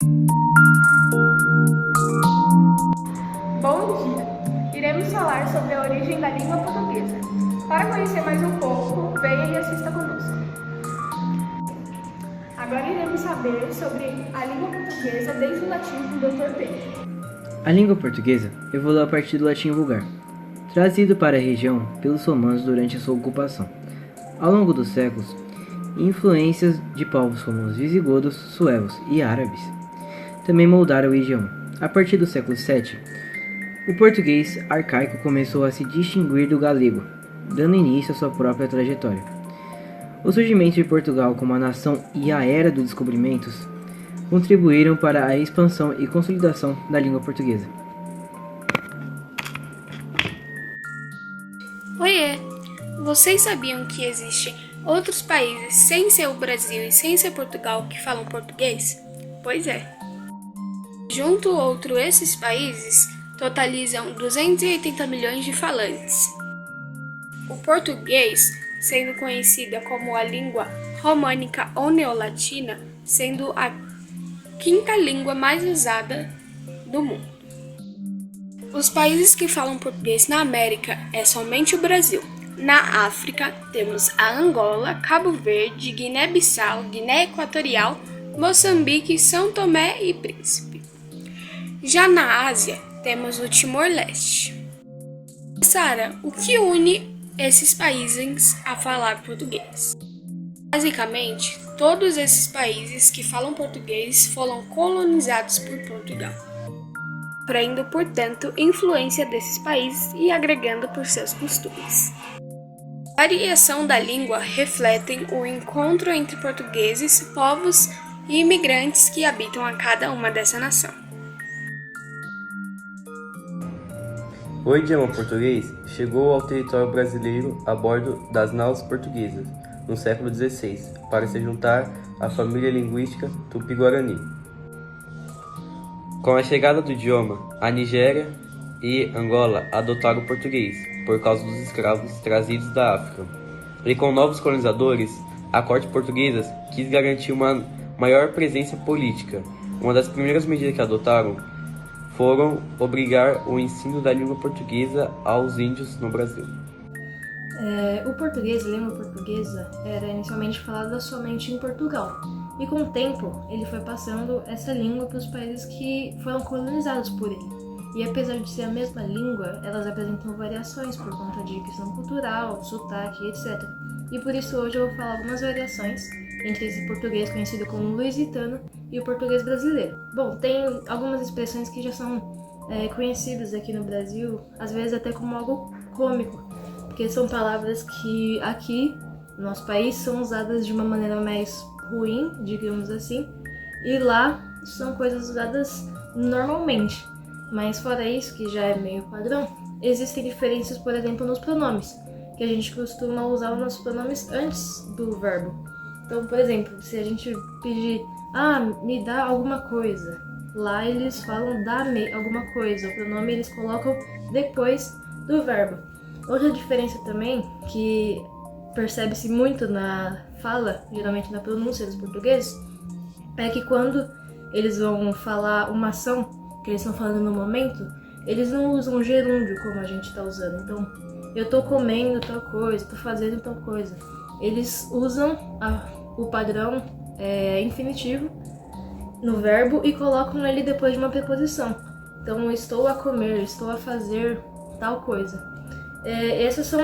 Bom dia! Iremos falar sobre a origem da língua portuguesa. Para conhecer mais um pouco, venha e assista conosco. Agora iremos saber sobre a língua portuguesa desde o latim com o Dr. Pedro. A língua portuguesa evoluiu a partir do latim vulgar, trazido para a região pelos romanos durante a sua ocupação. Ao longo dos séculos, influências de povos como os visigodos, suevos e árabes também moldaram o idioma. A partir do século VII, o português arcaico começou a se distinguir do galego, dando início à sua própria trajetória. O surgimento de Portugal como a nação e a era dos descobrimentos contribuíram para a expansão e consolidação da língua portuguesa. Oiê! Vocês sabiam que existem outros países sem ser o Brasil e sem ser Portugal que falam português? Pois é. Junto esses países totalizam 280 milhões de falantes. O português, sendo conhecida como a língua românica ou neolatina, sendo a quinta língua mais usada do mundo. Os países que falam português na América é somente o Brasil. Na África, temos a Angola, Cabo Verde, Guiné-Bissau, Guiné Equatorial, Moçambique, São Tomé e Príncipe. Já na Ásia, temos o Timor-Leste. Sara, o que une esses países a falar português? Basicamente, todos esses países que falam português foram colonizados por Portugal, sofrendo, portanto, influência desses países e agregando por seus costumes. A variação da língua refletem o encontro entre portugueses, povos e imigrantes que habitam a cada uma dessa nação. O idioma português chegou ao território brasileiro a bordo das naus portuguesas, no século XVI, para se juntar à família linguística Tupi-Guarani. Com a chegada do idioma, a Nigéria e Angola adotaram o português, por causa dos escravos trazidos da África. E com novos colonizadores, a corte portuguesa quis garantir uma maior presença política. Uma das primeiras medidas que adotaram foram obrigar o ensino da língua portuguesa aos índios no Brasil. O português, a língua portuguesa, era inicialmente falada somente em Portugal. E com o tempo, ele foi passando essa língua para os países que foram colonizados por ele. E apesar de ser a mesma língua, elas apresentam variações por conta de questão cultural, sotaque, etc. E por isso hoje eu vou falar algumas variações entre esse português conhecido como lusitano e o português brasileiro. Bom, tem algumas expressões que já são conhecidas aqui no Brasil, às vezes até como algo cômico, porque são palavras que aqui no nosso país são usadas de uma maneira mais ruim, digamos assim, e lá são coisas usadas normalmente. Mas fora isso, que já é meio padrão, existem diferenças, por exemplo, nos pronomes, que a gente costuma usar os nossos pronomes antes do verbo. Então, por exemplo, se a gente pedir, me dá alguma coisa, lá eles falam dá-me alguma coisa, o pronome eles colocam depois do verbo. Outra diferença também, que percebe-se muito na fala, geralmente na pronúncia dos portugueses, é que quando eles vão falar uma ação que eles estão falando no momento, eles não usam gerúndio como a gente está usando. Então, eu tô comendo tal coisa, tô fazendo tal coisa. Eles usam o padrão infinitivo no verbo e colocam ele depois de uma preposição. Então, estou a comer, estou a fazer tal coisa. Essas são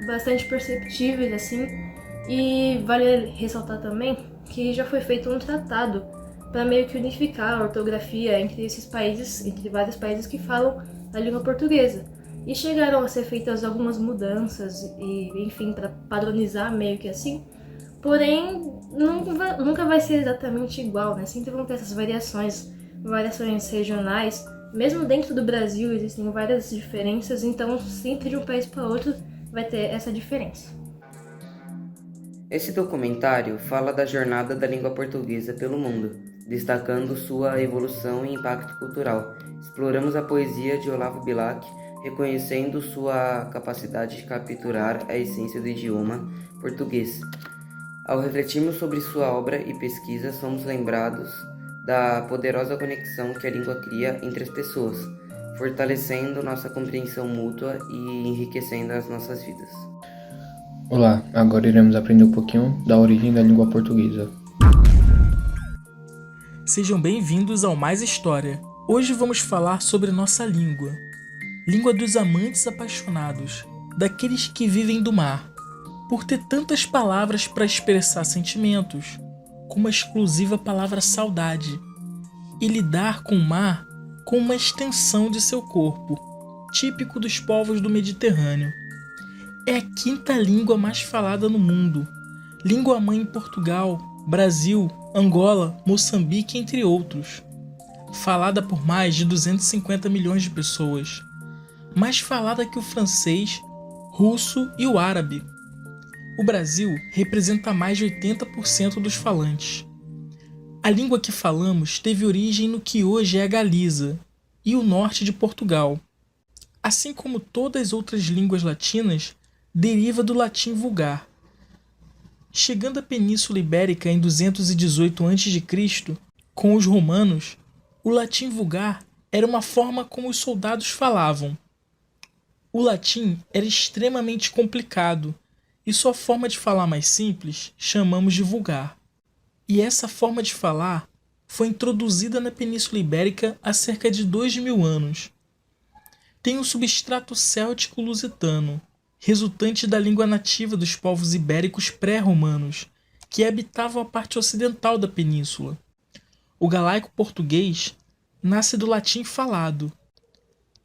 bastante perceptíveis, assim, e vale ressaltar também que já foi feito um tratado para meio que unificar a ortografia entre esses países, entre vários países que falam a língua portuguesa. E chegaram a ser feitas algumas mudanças e, enfim, para padronizar meio que assim. Porém, nunca vai ser exatamente igual, né? Sempre vão ter essas variações regionais. Mesmo dentro do Brasil existem várias diferenças, então sempre de um país para outro vai ter essa diferença. Esse documentário fala da jornada da língua portuguesa pelo mundo, destacando sua evolução e impacto cultural. Exploramos a poesia de Olavo Bilac, reconhecendo sua capacidade de capturar a essência do idioma português. Ao refletirmos sobre sua obra e pesquisa, somos lembrados da poderosa conexão que a língua cria entre as pessoas, fortalecendo nossa compreensão mútua e enriquecendo as nossas vidas. Olá, agora iremos aprender um pouquinho da origem da língua portuguesa. Sejam bem-vindos ao Mais História. Hoje vamos falar sobre nossa língua. Língua dos amantes apaixonados, daqueles que vivem do mar. Por ter tantas palavras para expressar sentimentos, como a exclusiva palavra saudade, e lidar com o mar como uma extensão de seu corpo, típico dos povos do Mediterrâneo. É a quinta língua mais falada no mundo, língua-mãe em Portugal, Brasil, Angola, Moçambique, entre outros. Falada por mais de 250 milhões de pessoas. Mais falada que o francês, russo e o árabe. O Brasil representa mais de 80% dos falantes. A língua que falamos teve origem no que hoje é a Galiza e o norte de Portugal. Assim como todas as outras línguas latinas, deriva do latim vulgar. Chegando à Península Ibérica em 218 a.C., com os romanos, o latim vulgar era uma forma como os soldados falavam. O latim era extremamente complicado, e sua forma de falar mais simples chamamos de vulgar. E essa forma de falar foi introduzida na Península Ibérica há cerca de 2.000 anos. Tem um substrato céltico-lusitano, resultante da língua nativa dos povos ibéricos pré-romanos, que habitavam a parte ocidental da península. O galaico português nasce do latim falado,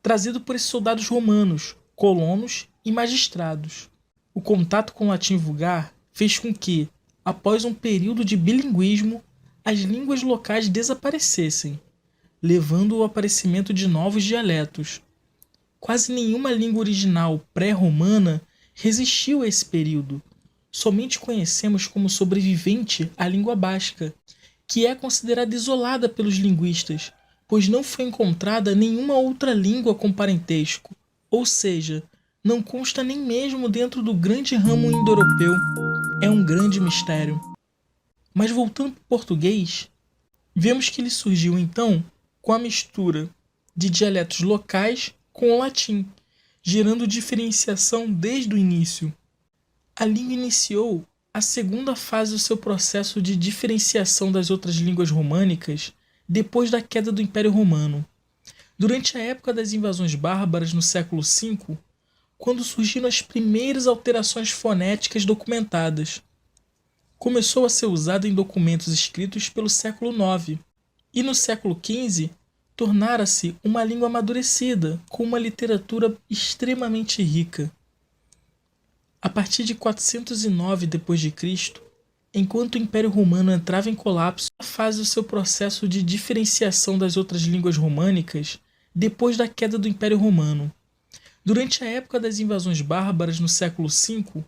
trazido por esses soldados romanos, colonos e magistrados. O contato com o latim vulgar fez com que, após um período de bilinguismo, as línguas locais desaparecessem, levando ao aparecimento de novos dialetos. Quase nenhuma língua original pré-romana resistiu a esse período. Somente conhecemos como sobrevivente a língua basca, que é considerada isolada pelos linguistas, pois não foi encontrada nenhuma outra língua com parentesco, ou seja, não consta nem mesmo dentro do grande ramo indo-europeu. É um grande mistério. Mas voltando para o português, vemos que ele surgiu então com a mistura de dialetos locais com o latim, gerando diferenciação desde o início. A língua iniciou a segunda fase do seu processo de diferenciação das outras línguas românicas depois da queda do Império Romano. Durante a época das invasões bárbaras no século V, quando surgiram as primeiras alterações fonéticas documentadas. Começou a ser usada em documentos escritos pelo século IX, e no século XV tornara-se uma língua amadurecida, com uma literatura extremamente rica. A partir de 409 d.C., enquanto o Império Romano entrava em colapso, a fase do seu processo de diferenciação das outras línguas românicas depois da queda do Império Romano. Durante a época das invasões bárbaras no século V,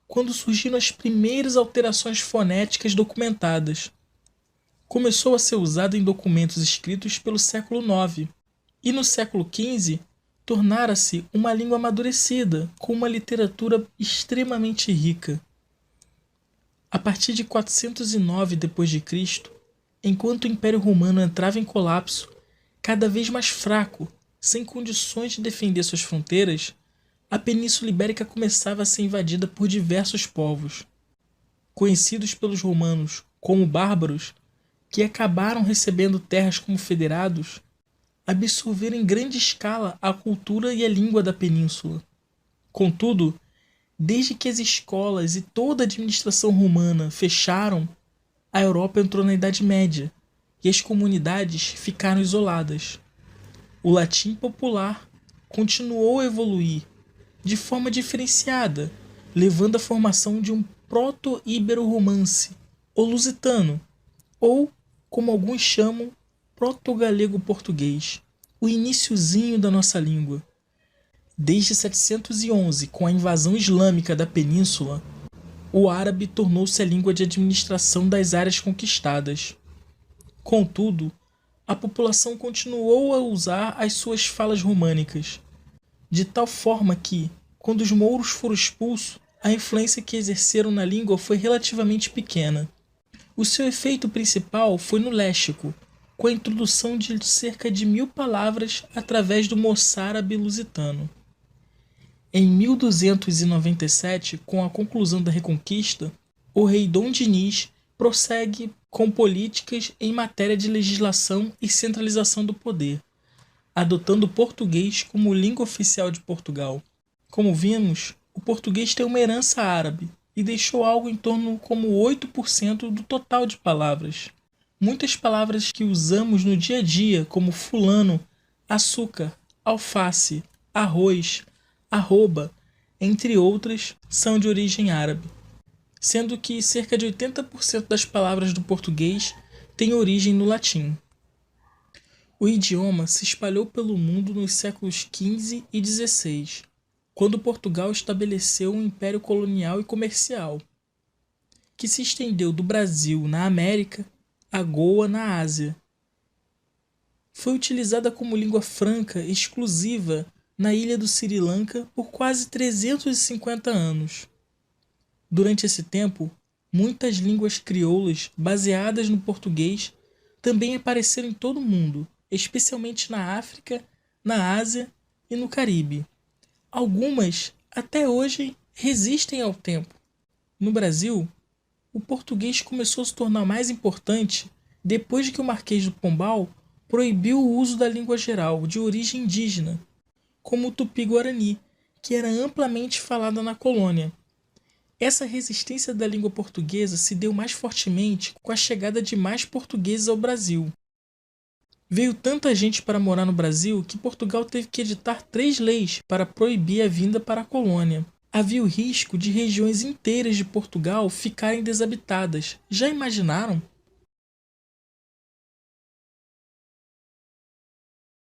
quando surgiram as primeiras alterações fonéticas documentadas, começou a ser usada em documentos escritos pelo século IX, e no século XV tornara-se uma língua amadurecida, com uma literatura extremamente rica. A partir de 409 d.C., enquanto o Império Romano entrava em colapso, cada vez mais fraco, sem condições de defender suas fronteiras, a Península Ibérica começava a ser invadida por diversos povos, conhecidos pelos romanos como bárbaros, que acabaram recebendo terras como federados, absorveram em grande escala a cultura e a língua da península. Contudo, desde que as escolas e toda a administração romana fecharam, a Europa entrou na Idade Média e as comunidades ficaram isoladas. O latim popular continuou a evoluir de forma diferenciada, levando à formação de um proto-ibero-romance, ou lusitano, ou, como alguns chamam, proto-galego-português, o iniciozinho da nossa língua. Desde 711, com a invasão islâmica da península, o árabe tornou-se a língua de administração das áreas conquistadas. Contudo, a população continuou a usar as suas falas românicas, de tal forma que, quando os mouros foram expulsos, a influência que exerceram na língua foi relativamente pequena. O seu efeito principal foi no léxico, com a introdução de cerca de 1000 palavras através do moçárabe lusitano. Em 1297, com a conclusão da Reconquista, o rei Dom Dinis prossegue com políticas em matéria de legislação e centralização do poder, adotando o português como língua oficial de Portugal. Como vimos, o português tem uma herança árabe e deixou algo em torno como 8% do total de palavras. Muitas palavras que usamos no dia a dia, como fulano, açúcar, alface, arroz, arroba, entre outras, são de origem árabe, sendo que cerca de 80% das palavras do português têm origem no latim. O idioma se espalhou pelo mundo nos séculos XV e XVI, quando Portugal estabeleceu um império colonial e comercial, que se estendeu do Brasil na América a Goa na Ásia. Foi utilizada como língua franca exclusiva na ilha do Sri Lanka por quase 350 anos. Durante esse tempo, muitas línguas crioulas baseadas no português também apareceram em todo o mundo, especialmente na África, na Ásia e no Caribe. Algumas, até hoje, resistem ao tempo. No Brasil, o português começou a se tornar mais importante depois que o Marquês do Pombal proibiu o uso da língua geral de origem indígena, como o tupi-guarani, que era amplamente falada na colônia. Essa resistência da língua portuguesa se deu mais fortemente com a chegada de mais portugueses ao Brasil. Veio tanta gente para morar no Brasil que Portugal teve que editar 3 leis para proibir a vinda para a colônia. Havia o risco de regiões inteiras de Portugal ficarem desabitadas. Já imaginaram?